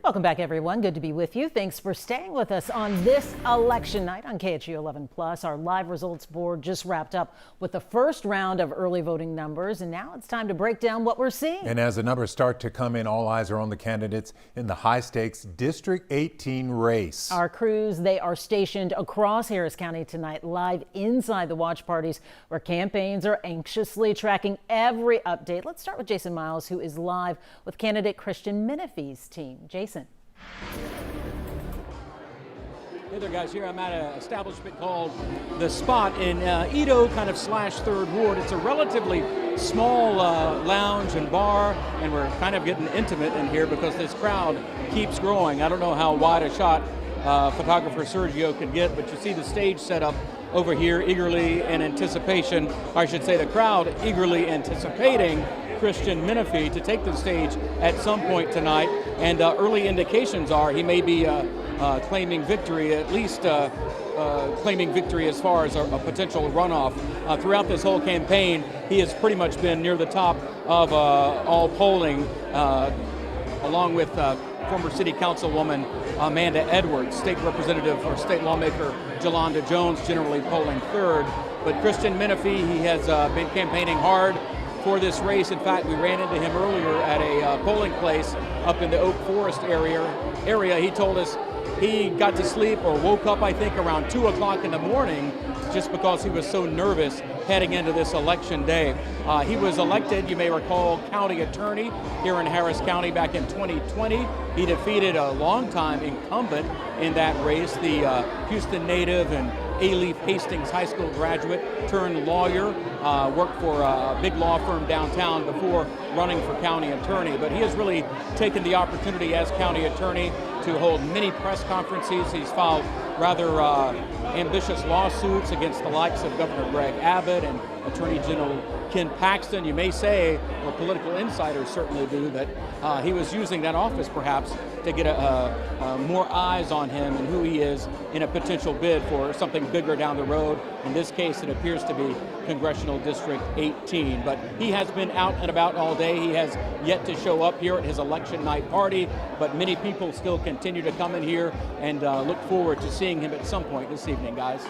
Welcome back, everyone. Good to be with you. Thanks for staying with us on this election night on KHOU 11 Plus. Our live results board just wrapped up with the first round of early voting numbers, and now it's time to break down what we're seeing. And as the numbers start to come in, all eyes are on the candidates in the high-stakes District 18 race. Our crews, they are stationed across Harris County tonight, live inside the watch parties, where campaigns are anxiously tracking every update. Let's start with Jason Miles, who is live with candidate Christian Menefee's team. Jason. Hey there, guys. Here I'm at an establishment called The Spot in Edo, kind of slash 3rd Ward. It's a relatively small lounge and bar, and we're kind of getting intimate in here because this crowd keeps growing. I don't know how wide a shot photographer Sergio can get, but you see the stage set up over here eagerly in anticipation. I should say the crowd eagerly anticipating Christian Menefee to take the stage at some point tonight, and early indications are he may be claiming victory, at least claiming victory as far as a potential runoff. Throughout this whole campaign, he has pretty much been near the top of all polling, along with former city councilwoman Amanda Edwards, state representative or state lawmaker Jolanda Jones generally polling 3rd. But Christian Menefee, he has been campaigning hard for this race. In fact, we ran into him earlier at a polling place up in the Oak Forest area. He told us he got to sleep or woke up, I think, around 2 o'clock in the morning just because he was so nervous heading into this election day. He was elected, you may recall, county attorney here in Harris County back in 2020. He defeated a longtime incumbent in that race, the Houston native and A-Leaf Hastings High School graduate turned lawyer, worked for a big law firm downtown before running for county attorney. But he has really taken the opportunity as county attorney to hold many press conferences. He's filed rather ambitious lawsuits against the likes of Governor Greg Abbott and Attorney General Ken Paxton. You may say, or political insiders certainly do, that he was using that office perhaps to get more eyes on him and who he is in a potential bid for something bigger down the road. In this case, it appears to be Congressional District 18. But he has been out and about all day. He has yet to show up here at his election night party, but many people still continue to come in here and look forward to seeing him at some point this evening, guys.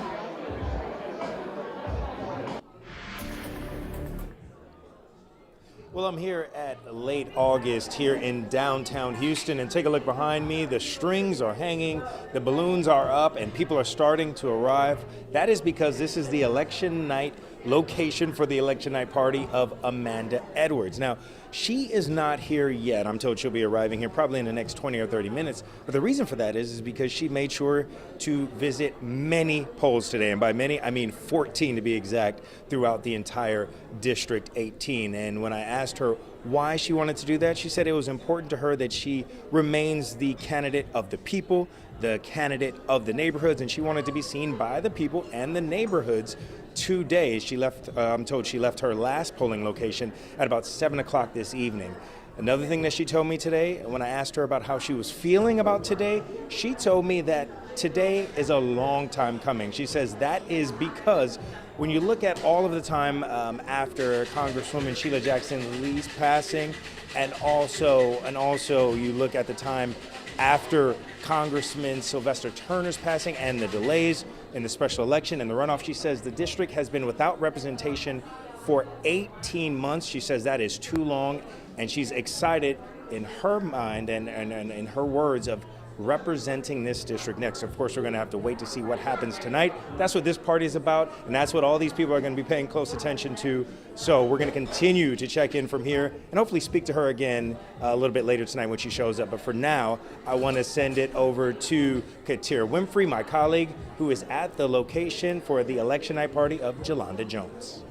Well, I'm here at late August here in downtown Houston, and take a look behind me. The strings are hanging, the balloons are up, and people are starting to arrive. That is because this is the election night location for the election night party of Amanda Edwards. Now, she is not here yet. I'm told she'll be arriving here probably in the next 20 or 30 minutes. But the reason for that is because she made sure to visit many polls today. And by many, I mean 14 to be exact, throughout the entire District 18. And when I asked her why she wanted to do that, she said it was important to her that she remains the candidate of the people, the candidate of the neighborhoods, and she wanted to be seen by the people and the neighborhoods today. She left, I'm told she left her last polling location at about 7 o'clock this evening. Another thing that she told me today, when I asked her about how she was feeling about today, she told me that today is a long time coming. She says that is because when you look at all of the time after Congresswoman Sheila Jackson Lee's passing, and also you look at the time after Congressman Sylvester Turner's passing and the delays in the special election and the runoff, she says the district has been without representation for 18 months. She says that is too long, and she's excited in her mind and in her words of representing this district next. Of course, we're going to have to wait to see what happens tonight. That's what this party is about, and that's what all these people are going to be paying close attention to. So we're going to continue to check in from here and hopefully speak to her again a little bit later tonight when she shows up. But for now, I want to send it over to Katir Winfrey, my colleague, who is at the location for the election night party of Jolanda Jones.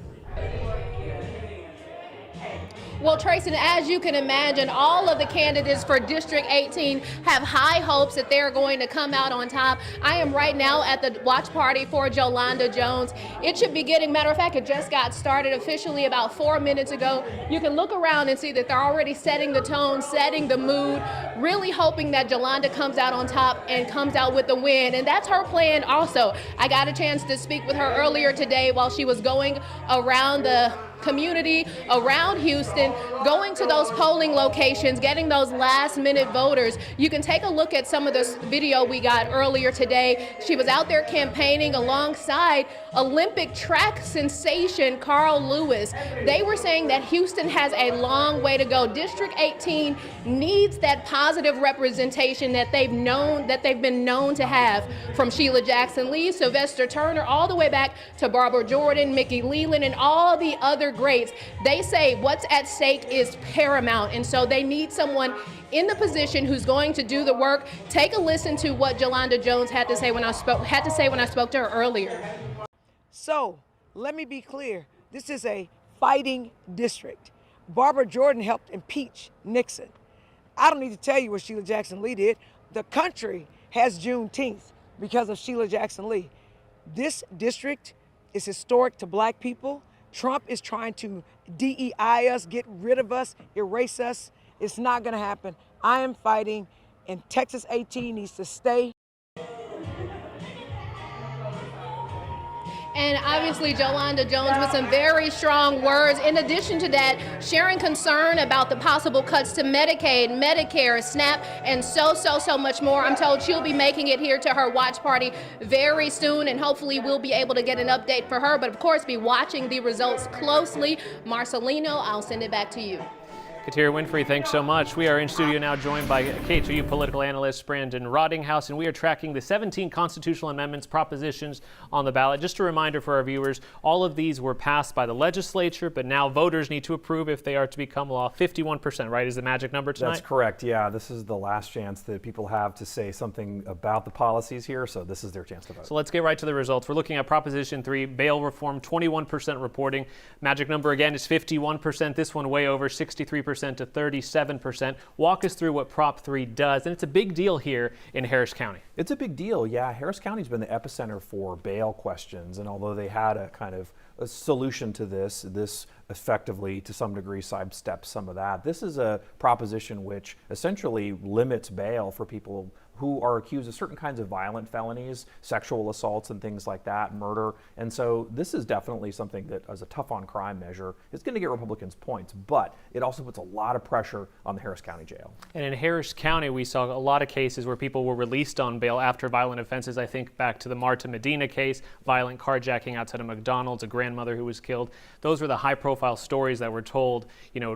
Well, Tracy, as you can imagine, all of the candidates for District 18 have high hopes that they're going to come out on top. I am right now at the watch party for Jolanda Jones. It should be getting, matter of fact, it just got started officially about 4 minutes ago. You can look around and see that they're already setting the tone, setting the mood, really hoping that Jolanda comes out on top and comes out with the win. And that's her plan also. I got a chance to speak with her earlier today while she was going around the community around Houston, going to those polling locations, getting those last-minute voters. You can take a look at some of this video we got earlier today. She was out there campaigning alongside Olympic track sensation Carl Lewis. They were saying that Houston has a long way to go. District 18 needs that positive representation that they've been known to have, from Sheila Jackson Lee, Sylvester Turner, all the way back to Barbara Jordan, Mickey Leland, and all the other greats. They say what's at stake is paramount, and so they need someone in the position who's going to do the work. Take a listen to what Jolanda Jones had to say when I spoke to her earlier. So let me be clear. This is a fighting district. Barbara Jordan helped impeach Nixon. I don't need to tell you what Sheila Jackson Lee did. The country has Juneteenth because of Sheila Jackson Lee. This district is historic to black people. Trump is trying to DEI us, get rid of us, erase us. It's not gonna happen. I am fighting, and Texas 18 needs to stay. And obviously, Jolanda Jones with some very strong words. In addition to that, sharing concern about the possible cuts to Medicaid, Medicare, SNAP, and so much more. I'm told she'll be making it here to her watch party very soon, and hopefully we'll be able to get an update for her. But of course, be watching the results closely. Marcelino, I'll send it back to you. Katia Winfrey, thanks so much. We are in studio now joined by KHOU political analyst Brandon Rottinghouse, and we are tracking the 17 constitutional amendments propositions on the ballot. Just a reminder for our viewers, all of these were passed by the legislature, but now voters need to approve if they are to become law. 51%, right, is the magic number tonight? That's correct, yeah. This is the last chance that people have to say something about the policies here, so this is their chance to vote. So let's get right to the results. We're looking at Proposition 3, bail reform, 21% reporting. Magic number again is 51%. This one way over, 63% to 37%. Walk us through what Prop 3 does, and it's a big deal here in Harris County. It's a big deal, yeah. Harris County's been the epicenter for bail questions, and although they had a kind of a solution to this effectively, to some degree, sidesteps some of that. This is a proposition which essentially limits bail for people who are accused of certain kinds of violent felonies, sexual assaults and things like that, murder. And so this is definitely something that, as a tough on crime measure, is going to get Republicans points, but it also puts a lot of pressure on the Harris County Jail. And in Harris County, we saw a lot of cases where people were released on bail after violent offenses. I think back to the Marta Medina case, violent carjacking outside of McDonald's, a grandmother who was killed. Those were the high-profile stories that were told,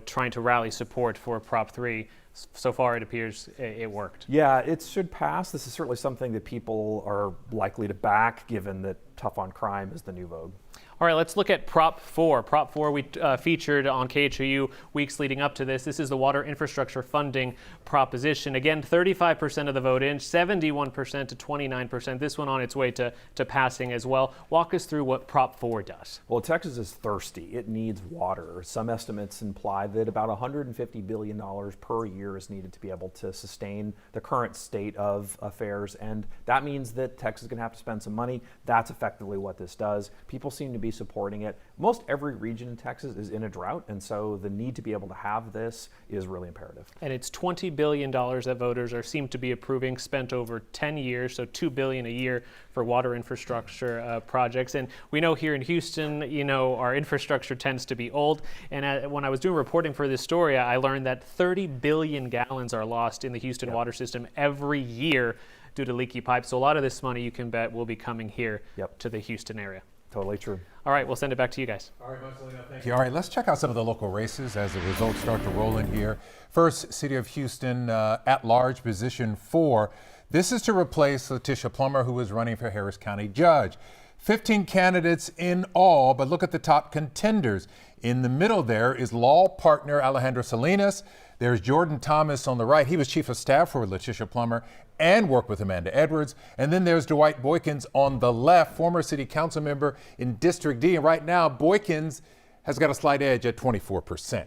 trying to rally support for Prop 3. So far, it appears it worked. Yeah, it should pass. This is certainly something that people are likely to back, given that tough on crime is the new vogue. All right, let's look at Prop 4. Prop 4 we featured on KHOU weeks leading up to this. This is the water infrastructure funding proposition. Again, 35% of the vote in, 71% to 29%. This one on its way to passing as well. Walk us through what Prop 4 does. Well, Texas is thirsty. It needs water. Some estimates imply that about $150 billion per year is needed to be able to sustain the current state of affairs. And that means that Texas is going to have to spend some money. That's effectively what this does. People seem to be supporting it. Most every region in Texas is in a drought, and so the need to be able to have this is really imperative. And it's $20 billion that voters seem to be approving, spent over 10 years, so $2 billion a year for water infrastructure projects. And we know here in Houston, our infrastructure tends to be old. And when I was doing reporting for this story, I learned that 30 billion gallons are lost in the Houston water system every year due to leaky pipes. So a lot of this money, you can bet, will be coming here to the Houston area. Totally true. All right, we'll send it back to you guys. All right, Marcelino, thank you. All right, let's check out some of the local races as the results start to roll in here. First, City of Houston at-large position 4. This is to replace Letitia Plummer, who is running for Harris County Judge. 15 candidates in all, but look at the top contenders. In the middle there is law partner Alejandro Salinas. There's Jordan Thomas on the right. He was chief of staff for Letitia Plummer and worked with Amanda Edwards. And then there's Dwight Boykins on the left, former city council member in District D. And right now, Boykins has got a slight edge at 24%.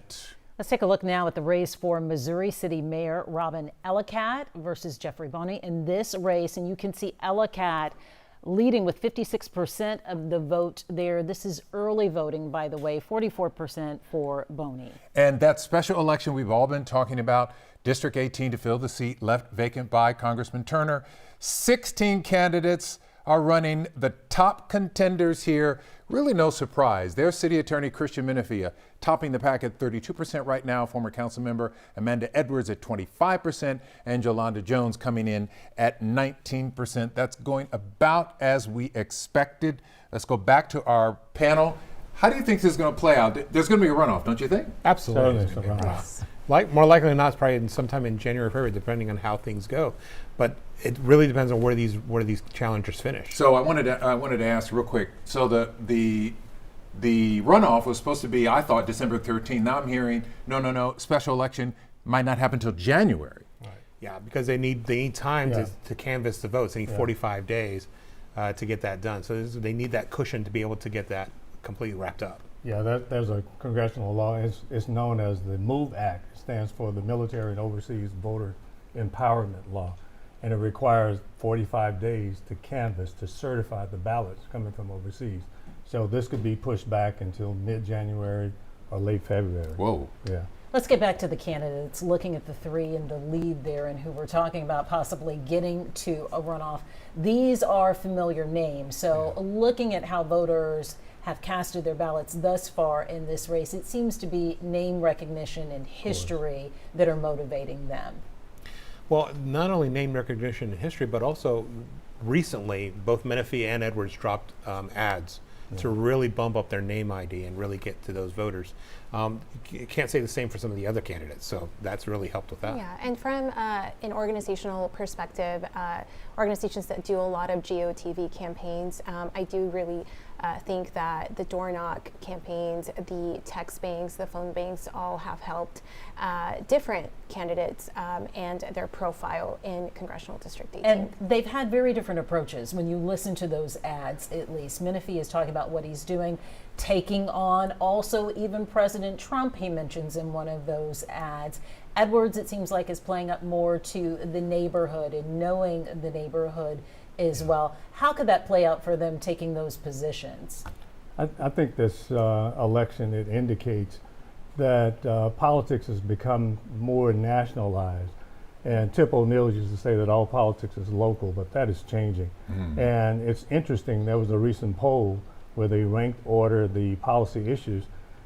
Let's take a look now at the race for Missouri City Mayor Robin Ellicott versus Jeffrey Boney in this race. And you can see Ellicott leading with 56% of the vote there. This is early voting, by the way, 44% for Boney. And that special election we've all been talking about, District 18 to fill the seat left vacant by Congressman Turner. 16 candidates are running. The top contenders here Really no surprise. There's City Attorney Christian Menefee topping the pack at 32% right now, former council member Amanda Edwards at 25%, and Jolanda Jones coming in at 19%. That's going about as we expected. Let's go back to our panel. How do you think this is going to play out? There's going to be a runoff, don't you think? Absolutely. More likely than not, it's probably sometime in January or February, depending on how things go. But it really depends on where these challengers finish. So I wanted to ask real quick. So the runoff was supposed to be, I thought, December 13th. Now I'm hearing no. Special election might not happen until January. Right. Yeah, because they need time to canvass the votes. They need 45 days to get that done. So they need that cushion to be able to get that completely wrapped up. Yeah, there's a congressional law. It's known as the MOVE Act. It stands for the Military and Overseas Voter Empowerment Law. And it requires 45 days to canvass, to certify the ballots coming from overseas. So this could be pushed back until mid-January or late February. Whoa. Yeah. Let's get back to the candidates, looking at the three in the lead there and who we're talking about possibly getting to a runoff. These are familiar names. So looking at how voters have casted their ballots thus far in this race, it seems to be name recognition and history that are motivating them. Well, not only name recognition and history, but also recently, both Menefee and Edwards dropped ads to really bump up their name ID and really get to those voters. You can't say the same for some of the other candidates, so that's really helped with that. Yeah, and from an organizational perspective, organizations that do a lot of GOTV campaigns, I do really think that the door knock campaigns, the text banks, the phone banks all have helped different candidates and their profile in Congressional District 18. And they've had very different approaches. When you listen to those ads, at least, Menefee is talking about what he's doing, taking on also even President Trump, he mentions in one of those ads. Edwards, it seems like, is playing up more to the neighborhood and knowing the neighborhood as well. How could that play out for them taking those positions? I think this election, it indicates that politics has become more nationalized. And Tip O'Neill used to say that all politics is local, but that is changing. And it's interesting, there was a recent poll where they ranked order the policy issues,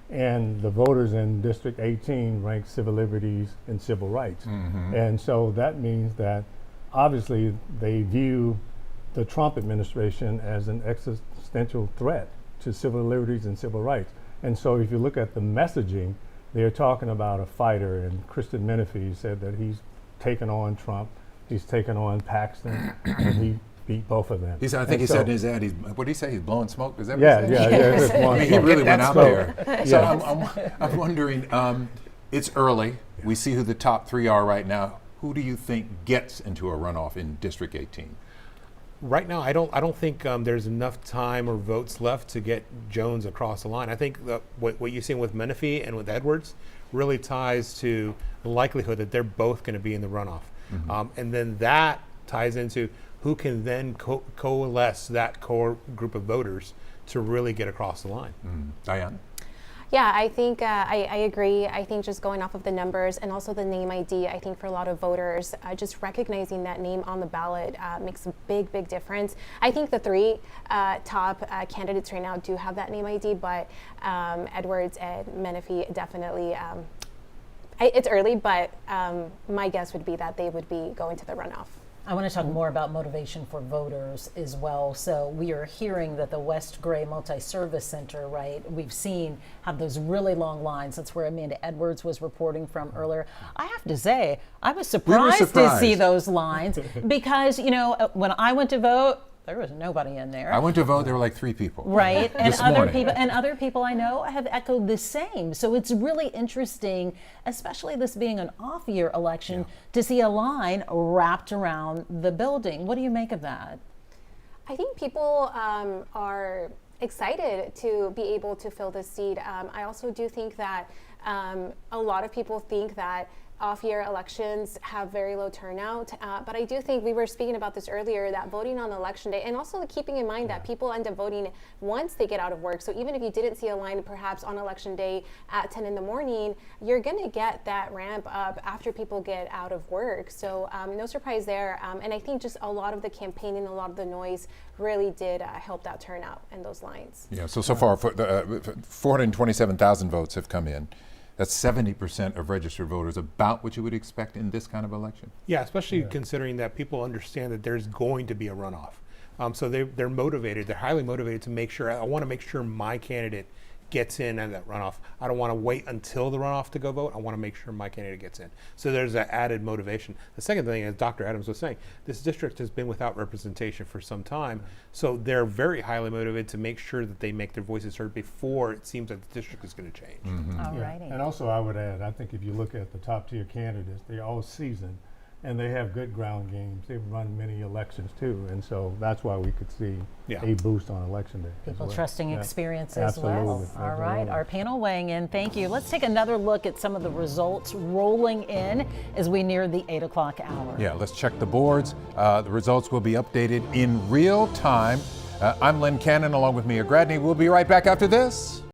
and the voters in District 18 ranked civil liberties and civil rights. And so that means that obviously they view the Trump administration as an existential threat to civil liberties and civil rights. And so if you look at the messaging, they're talking about a fighter, and Christian Menefee said that he's taken on Trump, he's taken on Paxton, and he beat both of them. I think he said in his ad, what did he say? He's blowing smoke? Is that Yeah, what he said? yeah. He really went out smoke. there. So I'm wondering, it's early. We see who the top three are right now. Who do you think gets into a runoff in District 18? Right now, I don't think there's enough time or votes left to get Jones across the line. I think what you're seeing with Menefee and with Edwards really ties to the likelihood that they're both going to be in the runoff. And then that ties into who can then coalesce that core group of voters to really get across the line. Diane? Yeah, I think I agree. I think just going off of the numbers and also the name ID, I think for a lot of voters, just recognizing that name on the ballot makes a big, big difference. I think the three top candidates right now do have that name ID, but Edwards and Menefee definitely, it's early, but my guess would be that they would be going to the runoff. I want to talk more about motivation for voters as well. So we are hearing that the West Gray Multi-Service Center, right, we've seen have those really long lines. That's where Amanda Edwards was reporting from earlier. I have to say, I was surprised to see those lines because, you know, when I went to vote, there was nobody in there. I went to vote, there were like 3 people. Right, and This other morning. people I know have echoed the same. So it's really interesting, especially this being an off-year election, to see a line wrapped around the building. What do you make of that? I think people are excited to be able to fill this seat. I also do think that a lot of people think that off-year elections have very low turnout, but I do think we were speaking about this earlier, that voting on election day, and also keeping in mind that people end up voting once they get out of work. So even if you didn't see a line perhaps on election day at 10 in the morning, you're going to get that ramp up after people get out of work. So no surprise there. And I think just a lot of the campaigning, a lot of the noise really did help that turnout and those lines. Yeah, so far, 427,000 votes have come in. That's 70% of registered voters, about what you would expect in this kind of election. Yeah, especially considering that people understand that there's going to be a runoff. So they're motivated, they're highly motivated to make sure, I want to make sure my candidate gets in at that runoff. I don't want to wait until the runoff to go vote. I want to make sure my candidate gets in. So there's that added motivation. The second thing, as Dr. Adams was saying, this district has been without representation for some time. So they're very highly motivated to make sure that they make their voices heard before it seems like the district is going to change. All righty. And also I would add, I think if you look at the top tier candidates, they're all seasoned and they have good ground games. They've run many elections too, and so that's why we could see a boost on election day. People as well. trusting experience as Absolutely. well. All right, Absolutely. our panel weighing in. Thank you. Let's take another look at some of the results rolling in as we near the 8 o'clock hour. Yeah, let's check the boards. The results will be updated in real time. I'm Len Cannon, along with Mia Gradney. We'll be right back after this.